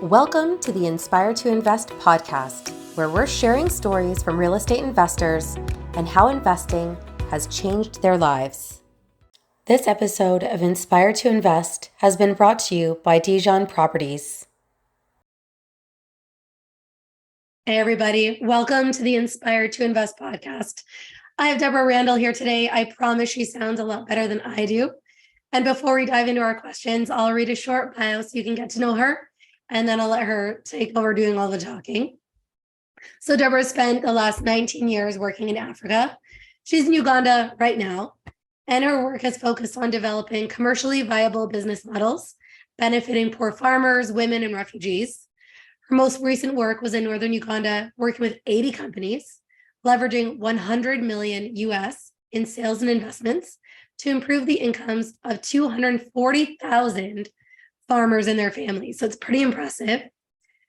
Welcome to the Inspire to Invest podcast, where we're sharing stories from real estate investors and how investing has changed their lives. This episode of Inspire to Invest has been brought to you by Dijon Properties. Hey everybody, welcome to the Inspire to Invest podcast. I have Debora Randall here today. I promise she sounds a lot better than I do. And before we dive into our questions, I'll read a short bio so you can get to know her, and then I'll let her take over doing all the talking. So Debora spent the last 19 years working in Africa. She's in Uganda right now, and her work has focused on developing commercially viable business models, benefiting poor farmers, women, and refugees. Her most recent work was in northern Uganda, working with 80 companies, leveraging 100 million US in sales and investments to improve the incomes of 240,000 farmers and their families. So it's pretty impressive.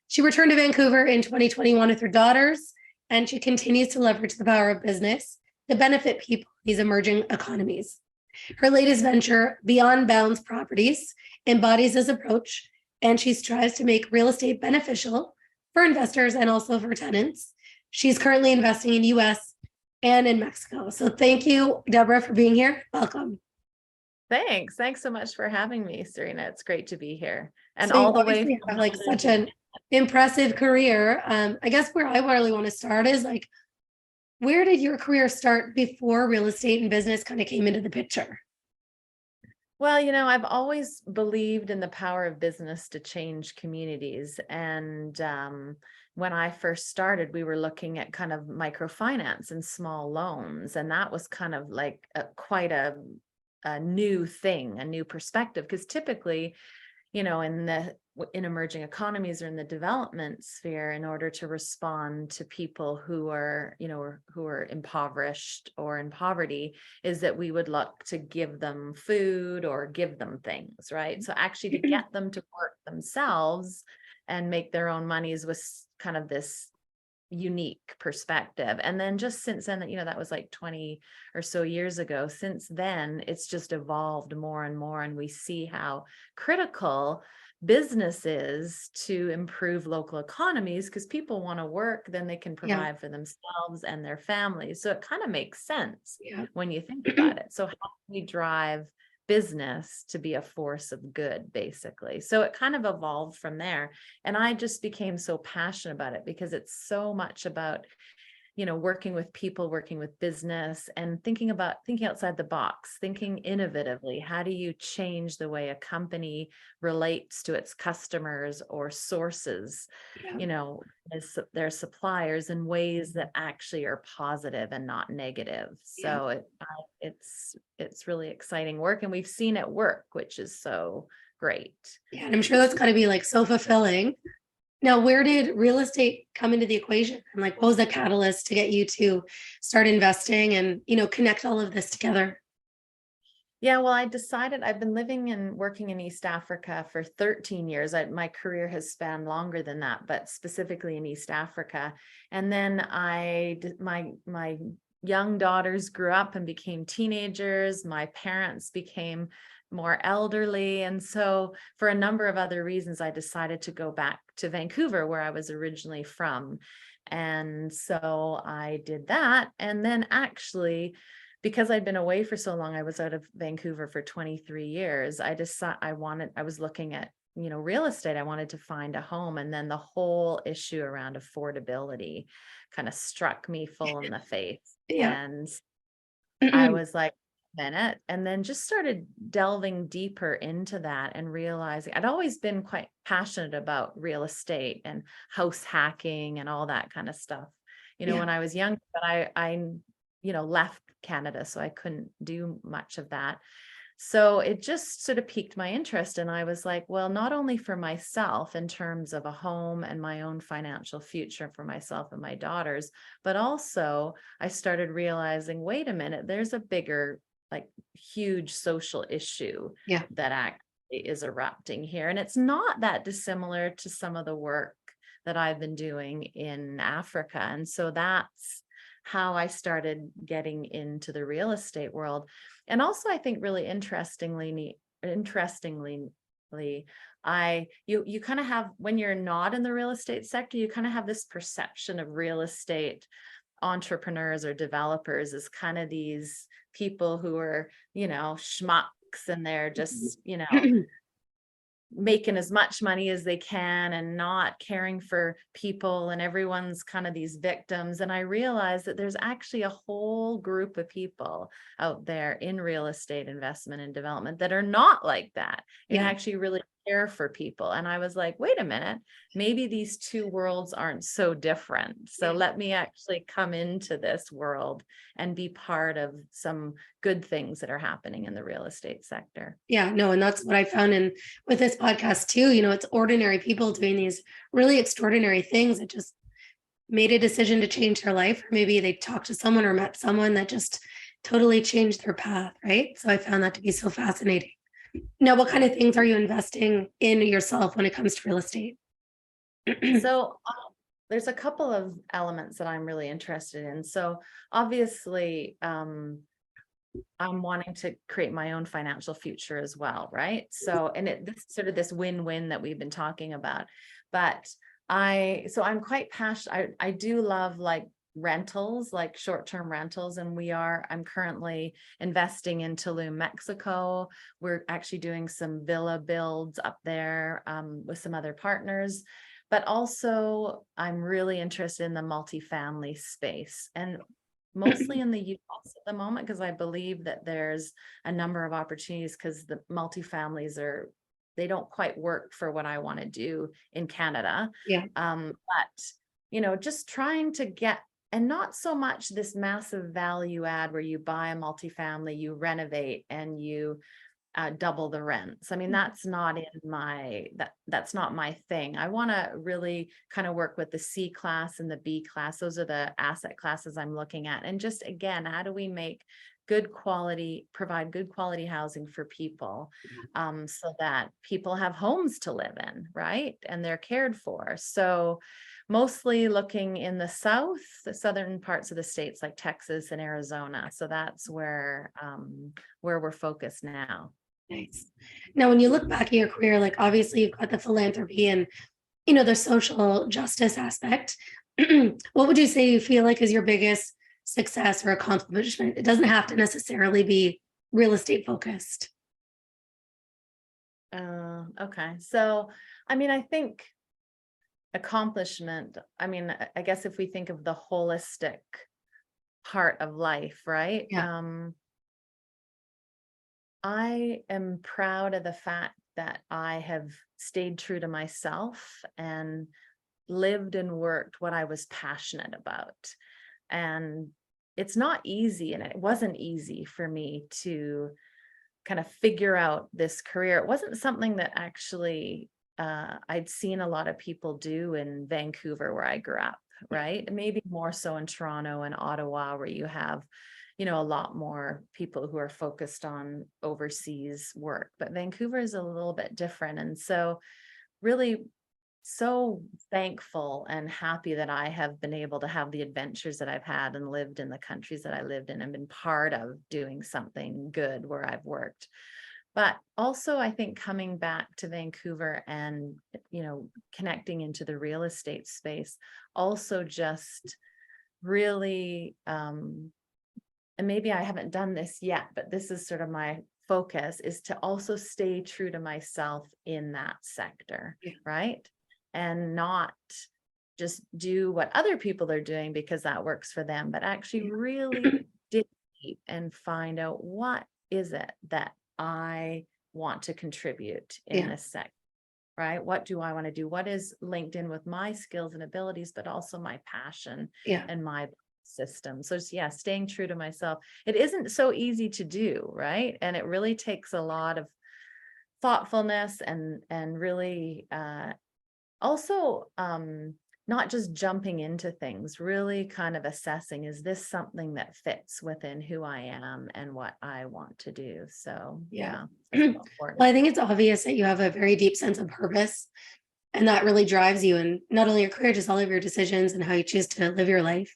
She returned to Vancouver in 2021 with her daughters, and she continues to leverage the power of business to benefit people in these emerging economies. Her latest venture, Beyond Bounds Properties, embodies this approach, and she strives to make real estate beneficial for investors and also for tenants. She's currently investing in US and in Mexico. So thank you, Debora, for being here. Welcome. Thanks so much for having me, Serena. It's great to be here. And So all the way you have like such an impressive career. I guess where I really want to start is like, where did your career start before real estate and business kind of came into the picture? Well, I've always believed in the power of business to change communities. And when I first started, we were looking at kind of microfinance and small loans. And that was kind of like quite a new thing, a new perspective, because typically, in emerging economies or in the development sphere, in order to respond to people who are impoverished or in poverty, is that we would look to give them food or give them things, right? So actually to get them to work themselves and make their own monies was kind of this unique perspective. And then just since then, that was like 20 or so years ago. Since then, it's just evolved more and more, and we see how critical business is to improve local economies, because people want to work, then they can provide for themselves and their families. So it kind of makes sense when you think about it. So how do we drive business to be a force of good, basically? So it kind of evolved from there. And I just became so passionate about it because it's so much about, working with people, working with business, and thinking outside the box, thinking innovatively. How do you change the way a company relates to its customers or sources, as their suppliers, in ways that actually are positive and not negative? So it's really exciting work, and we've seen it work, which is so great. Yeah, and I'm sure that's got to be like so fulfilling. Now, where did real estate come into the equation? And like, what was the catalyst to get you to start investing and, connect all of this together? Yeah, well, I decided I've been living and working in East Africa for 13 years. My career has spanned longer than that, but specifically in East Africa. And then my young daughters grew up and became teenagers. My parents became more elderly. And so for a number of other reasons, I decided to go back to Vancouver, where I was originally from. And so I did that. And then actually, because I'd been away for so long, I was out of Vancouver for 23 years. I was looking at, real estate. I wanted to find a home. And then the whole issue around affordability kind of struck me full in the face. And I was like, minute, and then just started delving deeper into that and realizing I'd always been quite passionate about real estate and house hacking and all that kind of stuff, when I was young, but I left Canada, so I couldn't do much of that. So it just sort of piqued my interest. And I was like, well, not only for myself in terms of a home and my own financial future for myself and my daughters, but also I started realizing, wait a minute, there's a bigger, like huge social issue that actually is erupting here. And it's not that dissimilar to some of the work that I've been doing in Africa. And so that's how I started getting into the real estate world. And also, I think really interestingly, you kind of have, when you're not in the real estate sector, you kind of have this perception of real estate entrepreneurs or developers as kind of these people who are, schmucks, and they're just, making as much money as they can and not caring for people, and everyone's kind of these victims. And I realized that there's actually a whole group of people out there in real estate investment and development that are not like that, and Yeah. actually really care for people. And I was like, wait a minute, maybe these two worlds aren't so different. So let me actually come into this world and be part of some good things that are happening in the real estate sector. Yeah, no, and that's what I found in with this podcast too. It's ordinary people doing these really extraordinary things that just made a decision to change their life, or maybe they talked to someone or met someone that just totally changed their path, right? So I found that to be so fascinating. Now, what kind of things are you investing in yourself when it comes to real estate? So there's a couple of elements that I'm really interested in. So obviously, I'm wanting to create my own financial future as well, right? So, and this sort of this win-win that we've been talking about. But I'm quite passionate. I do love like rentals, like short-term rentals. And I'm currently investing in Tulum, Mexico. We're actually doing some villa builds up there with some other partners. But also I'm really interested in the multifamily space, and mostly in the US at the moment, because I believe that there's a number of opportunities, because the multifamilies they don't quite work for what I want to do in Canada. Yeah. But just trying to get, and not so much this massive value add where you buy a multifamily, you renovate, and you double the rents. I mean, that's not that's not my thing. I want to really kind of work with the C class and the B class. Those are the asset classes I'm looking at. And just again, how do we make provide good quality housing for people, so that people have homes to live in, right? And they're cared for. So mostly looking in the southern parts of the states like Texas and Arizona. So that's where we're focused now. Nice. Now, when you look back at your career, like obviously you've got the philanthropy and the social justice aspect. What would you say you feel like is your biggest success or accomplishment? It doesn't have to necessarily be real estate focused. Okay. So, I mean, I think accomplishment, I guess if we think of the holistic part of life, right? Yeah. I am proud of the fact that I have stayed true to myself and lived and worked what I was passionate about. And it's not easy, and it wasn't easy for me to kind of figure out this career. It wasn't something that actually I'd seen a lot of people do in Vancouver, where I grew up, right? And maybe more so in Toronto and Ottawa, where you have a lot more people who are focused on overseas work. But Vancouver is a little bit different. And so really so thankful and happy that I have been able to have the adventures that I've had and lived in the countries that I lived in and been part of doing something good where I've worked. But also, I think coming back to Vancouver and, connecting into the real estate space, also just really, and maybe I haven't done this yet, but this is sort of my focus, is to also stay true to myself in that sector, right? And not just do what other people are doing because that works for them, but actually really dig deep and find out, what is it that I want to contribute in this sector, right? What do I want to do? What is linked in with my skills and abilities, but also my passion and my system. So staying true to myself. It isn't so easy to do, right? And it really takes a lot of thoughtfulness and really also not just jumping into things, really kind of assessing, is this something that fits within who I am and what I want to do? So Well, important. I think it's obvious that you have a very deep sense of purpose, and that really drives you in not only your career, just all of your decisions and how you choose to live your life.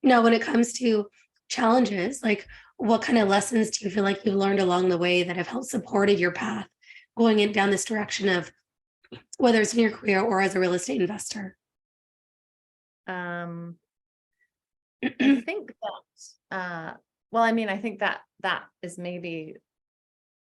Now, when it comes to challenges, like what kind of lessons do you feel like you've learned along the way that have helped supported your path going in down this direction of whether it's in your career or as a real estate investor? I think well, I mean, I think that is maybe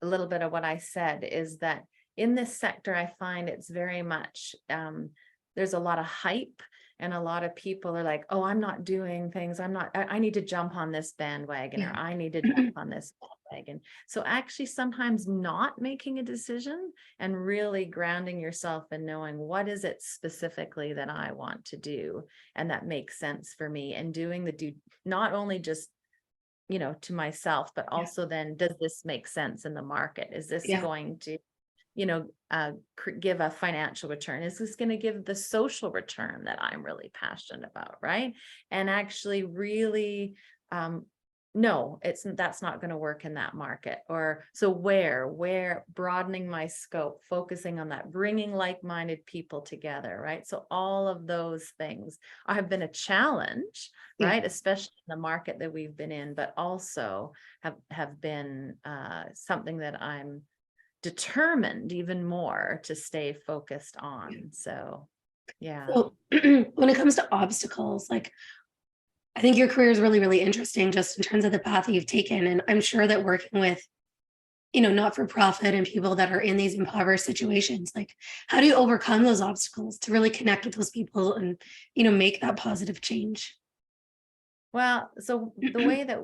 a little bit of what I said, is that in this sector, I find it's very much, there's a lot of hype, and a lot of people are like, oh, I'm not doing things. I need to jump on this bandwagon, or Yeah. I need to jump on this bandwagon. So actually sometimes not making a decision and really grounding yourself and knowing what is it specifically that I want to do, and that makes sense for me, and doing not only just, to myself, but also then, does this make sense in the market? Is this Yeah. going to, give a financial return? Is this going to give the social return that I'm really passionate about? Right. And actually really, no, that's not going to work in that market. Or so where broadening my scope, focusing on that, bringing like-minded people together, right? So all of those things have been a challenge, Yeah. right? Especially in the market that we've been in, but also have been something that I'm determined even more to stay focused on. So, yeah. So when it comes to obstacles, like, I think your career is really, really interesting just in terms of the path that you've taken. And I'm sure that working with, not for profit and people that are in these impoverished situations, like, how do you overcome those obstacles to really connect with those people and, make that positive change? Well, so the way that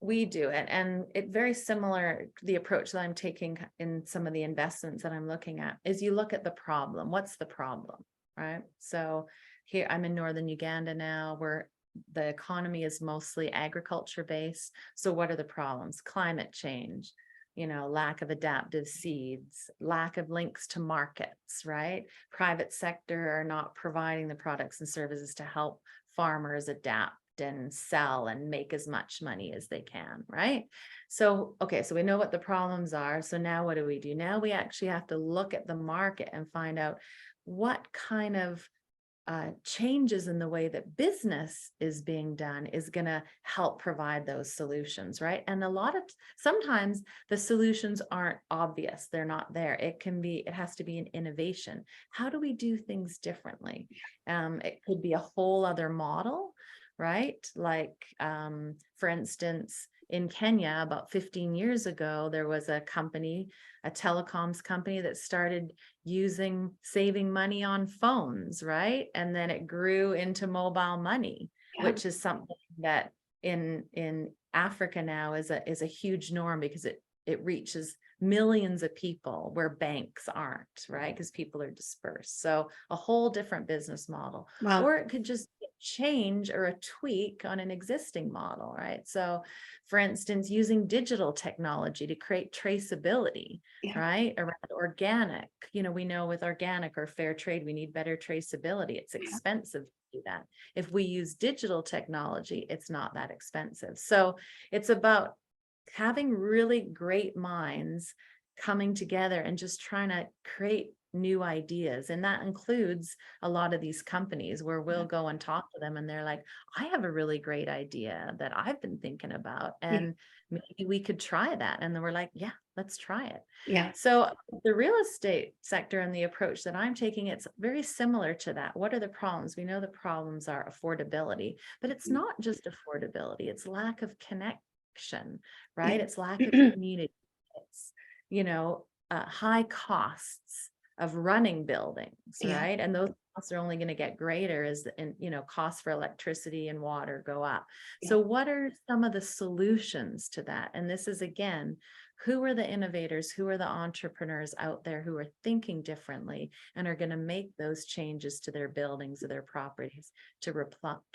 we do it, and it very similar, the approach that I'm taking in some of the investments that I'm looking at, is you look at the problem. What's the problem, right? So here I'm in northern Uganda now, where the economy is mostly agriculture based. So what are the problems? Climate change, lack of adaptive seeds, lack of links to markets, right? Private sector are not providing the products and services to help farmers adapt and sell and make as much money as they can, right? So, okay, so we know what the problems are. So now what do? Now we actually have to look at the market and find out what kind of changes in the way that business is being done is going to help provide those solutions, right? And sometimes the solutions aren't obvious. They're not there. It has to be an innovation. How do we do things differently? It could be a whole other model, right? Like, for instance, in Kenya, about 15 years ago, there was a telecoms company that started saving money on phones, right? And then it grew into mobile money, Yeah. which is something that in Africa now is a huge norm, because it reaches millions of people where banks aren't, right? Because people are dispersed. So a whole different business model. Wow. Or it could just change or a tweak on an existing model, right? So for instance, using digital technology to create traceability, Yeah. right? Around organic, we know with organic or fair trade, we need better traceability. It's expensive to do that. If we use digital technology, it's not that expensive. So it's about having really great minds coming together and just trying to create new ideas. And that includes a lot of these companies where we'll go and talk to them and they're like, I have a really great idea that I've been thinking about, and maybe we could try that. And then we're like, yeah, let's try it. Yeah. So the real estate sector and the approach that I'm taking, it's very similar to that. What are the problems? We know the problems are affordability, but it's not just affordability. It's lack of connection, right? It's lack of community. It's, high costs of running buildings, right? And those costs are only going to get greater as costs for electricity and water go up. So what are some of the solutions to that? And this is, again, who are the innovators, who are the entrepreneurs out there who are thinking differently and are going to make those changes to their buildings or their properties to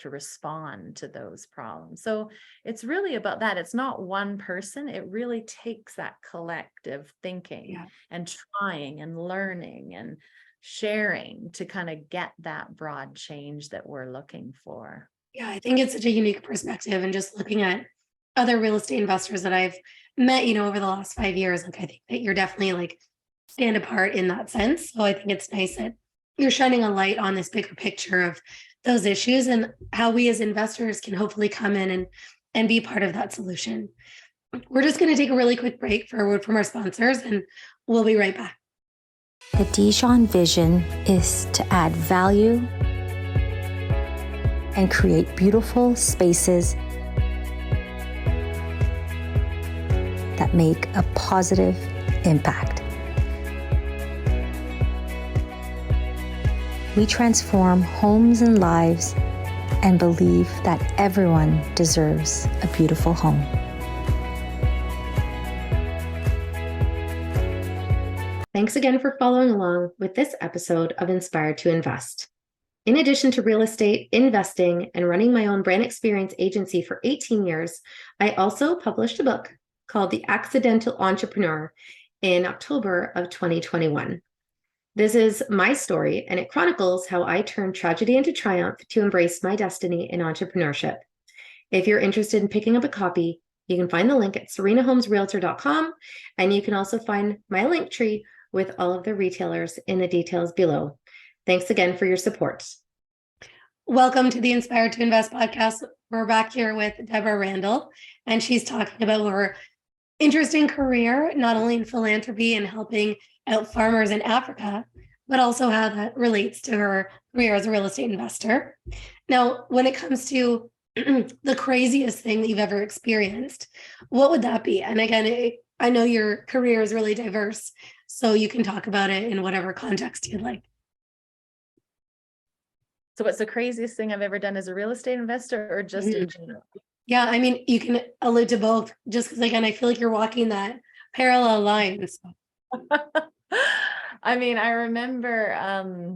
respond to those problems. So it's really about that. It's not one person. It really takes that collective thinking and trying and learning and sharing to kind of get that broad change that we're looking for. Yeah, I think it's such a unique perspective, and just looking at other real estate investors that I've met, over the last 5 years, like, I think that you're definitely like stand apart in that sense. So I think it's nice that you're shining a light on this bigger picture of those issues and how we as investors can hopefully come in and be part of that solution. We're just going to take a really quick break for a word from our sponsors, and we'll be right back. The Dijon vision is to add value and create beautiful spaces that make a positive impact. We transform homes and lives and believe that everyone deserves a beautiful home. Thanks again for following along with this episode of Inspired to Invest. In addition to real estate, investing, and running my own brand experience agency for 18 years, I also published a book called The Accidental Entrepreneur in October of 2021. This is my story, and it chronicles how I turned tragedy into triumph to embrace my destiny in entrepreneurship. If you're interested in picking up a copy, you can find the link at serenahomesrealtor.com, and you can also find my link tree with all of the retailers in the details below. Thanks again for your support. Welcome to the Inspired to Invest podcast. We're back here with Debora Randall, and she's talking about her interesting career, not only in philanthropy and helping out farmers in Africa, but also how that relates to her career as a real estate investor. Now, when it comes to the craziest thing that you've ever experienced, what would that be? And again, I know your career is really diverse, so you can talk about it in whatever context you'd like. So what's the craziest thing I've ever done as a real estate investor, or just in general? Yeah, I mean, you can allude to both, just because again, I feel like you're walking that parallel line. I mean, I remember,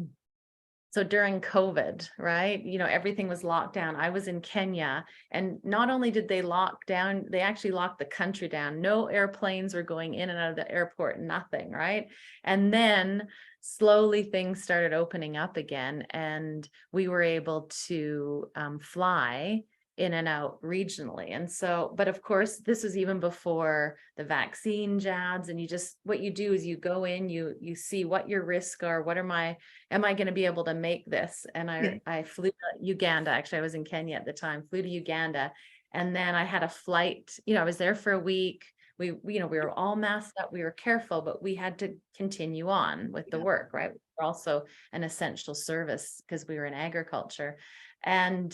so during COVID, right? Everything was locked down. I was in Kenya, and not only did they lock down, they actually locked the country down. No airplanes were going in and out of the airport, nothing, right? And then slowly things started opening up again, and we were able to fly in and out regionally. And so, but of course, this was even before the vaccine jabs. And what you do is you go in, you see what your risks are. Am I going to be able to make this? And I flew to Uganda. Actually, I was in Kenya at the time, flew to Uganda. And then I had a flight, I was there for a week. We were all masked up. We were careful, but we had to continue on with the work, right? We're also an essential service because we were in agriculture. And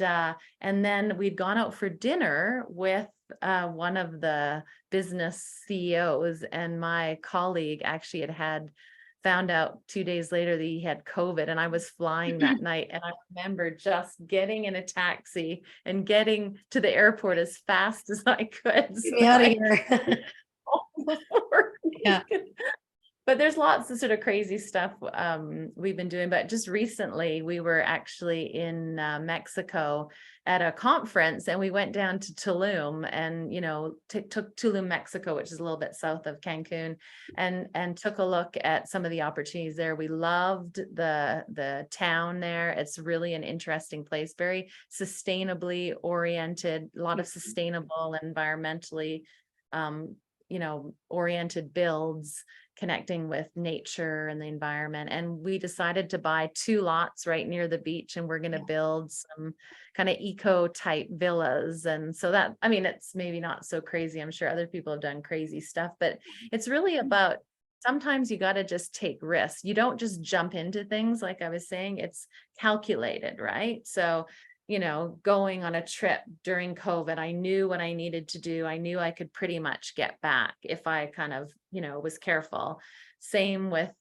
then we'd gone out for dinner with one of the business CEOs, and my colleague actually had found out 2 days later that he had COVID, and I was flying that night. And I remember just getting in a taxi and getting to the airport as fast as I could. Get me out of here. Yeah. But there's lots of sort of crazy stuff we've been doing. But just recently, we were actually in Mexico at a conference, and we went down to Tulum and, took Tulum, Mexico, which is a little bit south of Cancun, and took a look at some of the opportunities there. We loved the town there. It's really an interesting place, very sustainably oriented, a lot of sustainable, environmentally, oriented builds, connecting with nature and the environment. And we decided to buy 2 lots right near the beach, and we're going to build some kind of eco type villas. And so that, I mean, it's maybe not so crazy. I'm sure other people have done crazy stuff, but it's really about, sometimes you got to just take risks. You don't just jump into things. Like I was saying, it's calculated, right? So going on a trip during COVID, I knew what I needed to do. I knew I could pretty much get back if I kind of, was careful. Same with,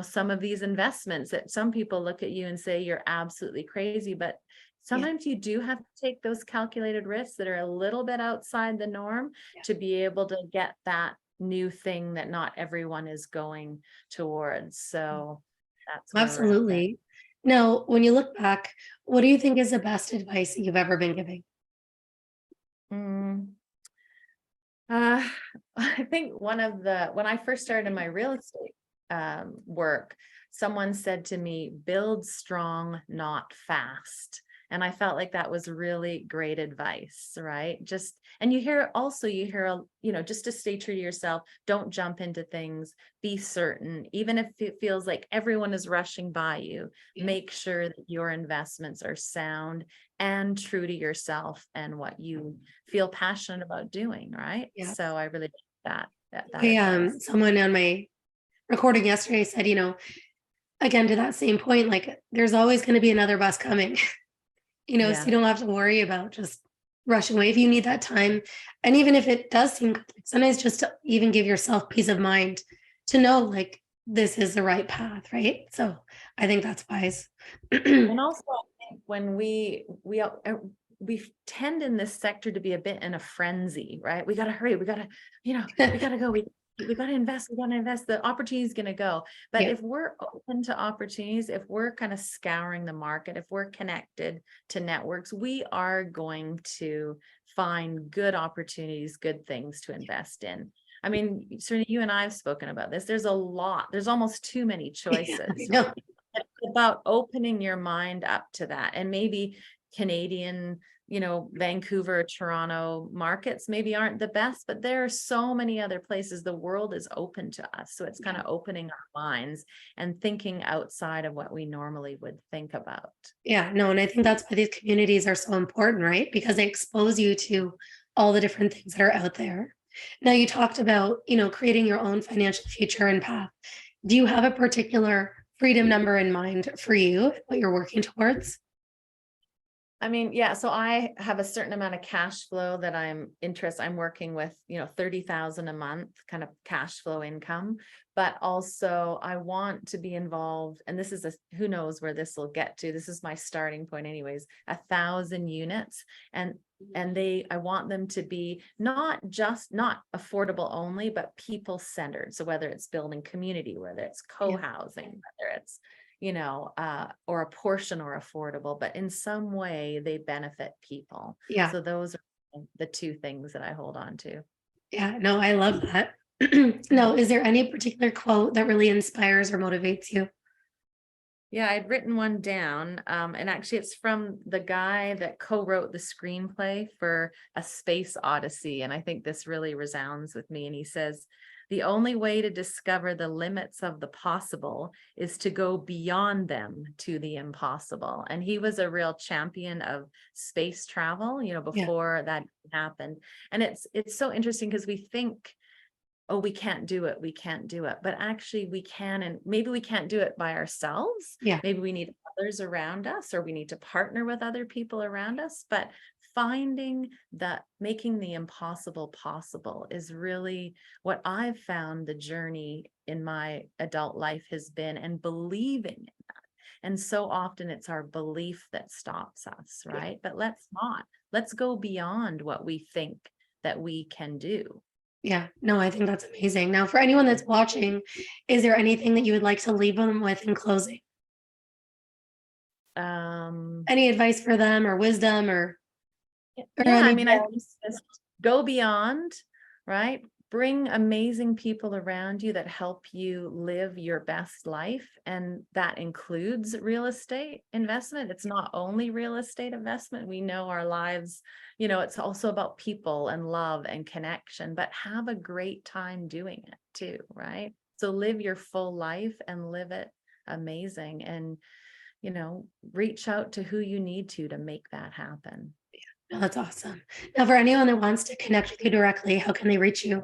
some of these investments that some people look at you and say, you're absolutely crazy. But sometimes you do have to take those calculated risks that are a little bit outside the norm to be able to get that new thing that not everyone is going towards. So that's Absolutely. Now, when you look back, what do you think is the best advice that you've ever been giving? I think when I first started my real estate work, someone said to me, build strong, not fast. And I felt like that was really great advice, right? And you hear, just to stay true to yourself, don't jump into things, be certain, even if it feels like everyone is rushing by you, make sure that your investments are sound and true to yourself and what you feel passionate about doing, right? So I really like that. Someone on my recording yesterday said, again, to that same point, like there's always going to be another bus coming, so Yeah. you don't have to worry about just rushing away if you need that time. And even if it does seem sometimes just to even give yourself peace of mind to know like this is the right path, right? So I think that's wise. And also, I think when we tend in this sector to be a bit in a frenzy, right? We got to hurry. We got to, we got to go. We got to invest. We got to invest. The opportunity is going to go. But Yeah. if we're open to opportunities, if we're kind of scouring the market, if we're connected to networks, we are going to find good opportunities, good things to invest in. I mean, Serena, you and I have spoken about this. There's almost too many choices. No. Right? It's about opening your mind up to that. And maybe Canadian, Vancouver, Toronto markets maybe aren't the best, but there are so many other places. The world is open to us. So it's kind of opening our minds and thinking outside of what we normally would think about. Yeah, no, and I think that's why these communities are so important, right? Because they expose you to all the different things that are out there. Now, you talked about, creating your own financial future and path. Do you have a particular freedom number in mind for you, what you're working towards? I mean, yeah, so I have a certain amount of cash flow that I'm working with, 30,000 a month kind of cash flow income, but also I want to be involved. And this is who knows where this will get to. This is my starting point anyways, 1,000 units. And I want them to be not affordable only, but people centered. So whether it's building community, whether it's co-housing, whether it's or a portion or affordable, but in some way they benefit people. Yeah. So those are the two things that I hold on to. Yeah, no, I love that. No, is there any particular quote that really inspires or motivates you? Yeah, I'd written one down. And actually it's from the guy that co-wrote the screenplay for A Space Odyssey. And I think this really resounds with me. And he says, "The only way to discover the limits of the possible is to go beyond them to the impossible." And he was a real champion of space travel, before that happened. And it's so interesting because we think, oh, we can't do it. We can't do it. But actually we can, and maybe we can't do it by ourselves. Yeah. Maybe we need others around us, or we need to partner with other people around us. But making the impossible possible is really what I've found the journey in my adult life has been, and believing in that. And so often it's our belief that stops us, right? But let's go beyond what we think that we can do. Yeah, no, I think that's amazing. Now, for anyone that's watching, is there anything that you would like to leave them with in closing? Any advice for them or wisdom or I think just go beyond, right? Bring amazing people around you that help you live your best life. And that includes real estate investment. It's not only real estate investment. We know our lives, it's also about people and love and connection, but have a great time doing it too, right? So live your full life and live it amazing, and, reach out to who you need to make that happen. No, that's awesome. Now, for anyone that wants to connect with you directly, how can they reach you?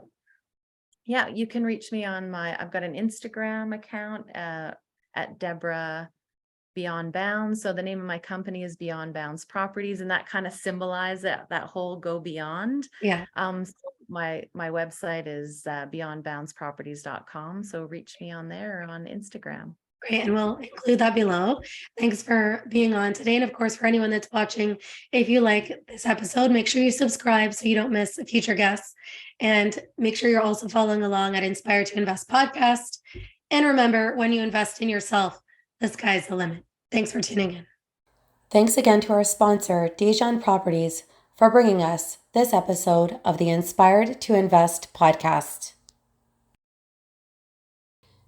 Yeah, you can reach me on I've got an Instagram account at Debora Beyond Bounds. So the name of my company is Beyond Bounds Properties, and that kind of symbolizes that whole go beyond. Yeah. So my website is beyondboundsproperties.com. So reach me on there or on Instagram. Great. And we'll include that below. Thanks for being on today. And of course, for anyone that's watching, if you like this episode, make sure you subscribe so you don't miss future guests. And make sure you're also following along at Inspire to Invest podcast. And remember, when you invest in yourself, the sky's the limit. Thanks for tuning in. Thanks again to our sponsor, Dijon Properties, for bringing us this episode of the Inspired to Invest podcast.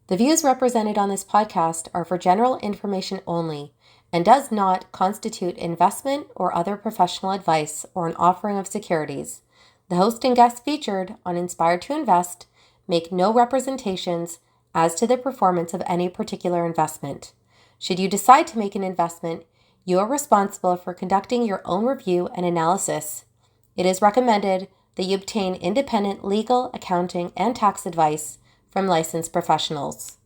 The views represented on this podcast are for general information only and does not constitute investment or other professional advice or an offering of securities. The host and guests featured on Inspired to Invest make no representations as to the performance of any particular investment. Should you decide to make an investment, you are responsible for conducting your own review and analysis. It is recommended that you obtain independent legal, accounting, and tax advice from licensed professionals.